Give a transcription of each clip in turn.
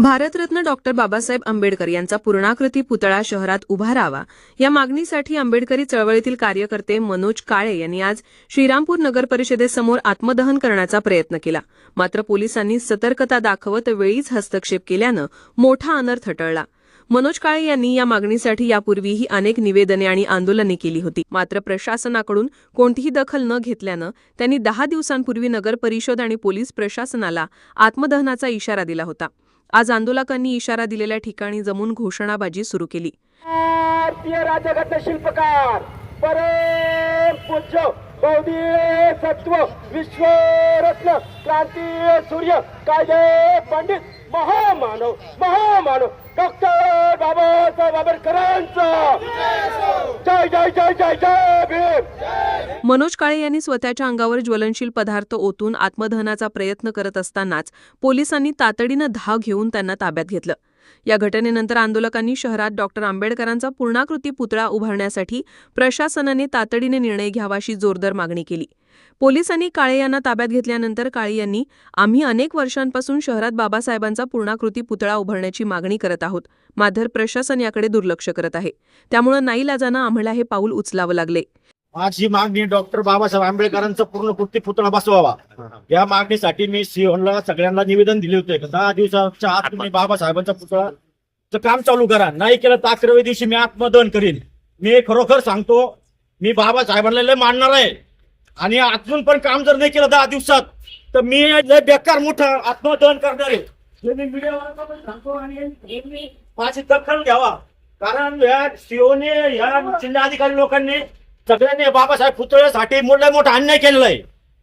Bharat Ratna doctor Babasaheb Ambedkar यांचा पूर्णाकृती पुतळा शहरात उभा राहावा या मागणीसाठी आंबेडकरी चळवळीतील कार्यकर्ते मनोज काळे यांनी आज श्रीरामपूर नगर परिषदेसमोर आत्मदहन करण्याचा प्रयत्न केला. मात्र पोलिसांनी सतर्कता दाखवत वेळीच हस्तक्षेप केल्यानं मोठा अनर्थ टळला. मनोज काळे यांनी या मागणीसाठी यापूर्वीही अनेक निवेदने आणि आंदोलने केली होती. मात्र प्रशासनाकडून कोणतीही दखल न घेतल्यानं त्यांनी 10 दिवसांपूर्वी नगर परिषद आणि पोलीस प्रशासनाला आत्मदहनाचा इशारा दिला होता. आज आंदोलकांनी इशारा दिलेल्या ठिकाणी जमून घोषणाबाजी सुरू केली. भारतीय राज्यघटना शिल्पकार परम पूज्य बौद्धिक सत्व विश्वरत्न क्रांतीय सूर्य कायदे पंडित महामानव डॉक्टर बाबासाहेब आंबेडकरांचा जय जय जय जय जय भीम. मनोज काळे यांनी स्वतःच्या अंगावर ज्वलनशील पदार्थ ओतून आत्मदहनाचा प्रयत्न करत असतानाच पोलिसांनी तातडीनं धाव घेऊन त्यांना ताब्यात घेतलं. या घटनेनंतर आंदोलकांनी शहरात डॉक्टर आंबेडकरांचा पूर्णाकृती पुतळा उभारण्यासाठी प्रशासनाने तातडीने निर्णय घ्यावा अशी जोरदार मागणी केली. पोलिसांनी काळे यांना ताब्यात घेतल्यानंतर काळे यांनी आम्ही अनेक वर्षांपासून शहरात बाबासाहेबांचा पूर्णाकृती पुतळा उभारण्याची मागणी करत आहोत. मात्र प्रशासन याकडे दुर्लक्ष करत आहे. त्यामुळे नाईलाजानं आम्हाला हे पाऊल उचलावं लागले. माझी मागणी डॉक्टर बाबासाहेब आंबेडकरांचा पूर्णकृती पुतळा बसवावा या मागणीसाठी मी सीओला सगळ्यांना निवेदन दिले होते. 10 दिवसाच्या आत तुम्ही बाबासाहेबांचा पुतळाचं काम चालू करा, नाही केलं तर 11व्या दिवशी मी आत्मदहन करीन. मी खरोखर सांगतो, मी बाबासाहेबांना लय मानणार आहे आणि अजून पण काम जर नाही केलं 10 दिवसात तर मी लय बेकार मोठं आत्मदहन करणार आहे. हे मी मीडियावर पण सांगतो आणि माझी दखल घ्यावा, कारण या सीओने या जिल्हाधिकारी लोकांनी सगळ्यांनी बाबासाहेब पुतळ्यासाठी मोठा अन्याय केलेला आहे.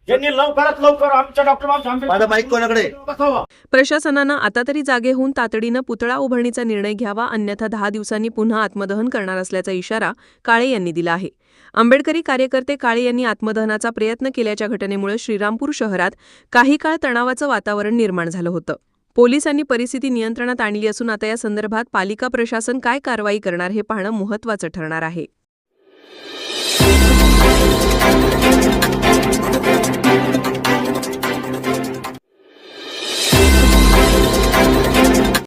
यांनी लवकरात लवकर आमच्या डॉक्टर बाबासाहेब प्रशासनानं आता तरी जागे होऊन तातडीनं पुतळा उभारणीचा निर्णय घ्यावा, अन्यथा 10 दिवसांनी पुन्हा आत्मदहन करणार असल्याचा इशारा काळे यांनी दिला आहे. आंबेडकरी कार्यकर्ते काळे यांनी आत्मदहनाचा प्रयत्न केल्याच्या घटनेमुळे श्रीरामपूर शहरात काही काळ तणावाचं वातावरण निर्माण झालं होतं. पोलिसांनी परिस्थिती नियंत्रणात आणली असून आता या संदर्भात पालिका प्रशासन काय कारवाई करणार हे पाहणं महत्त्वाचं ठरणार आहे.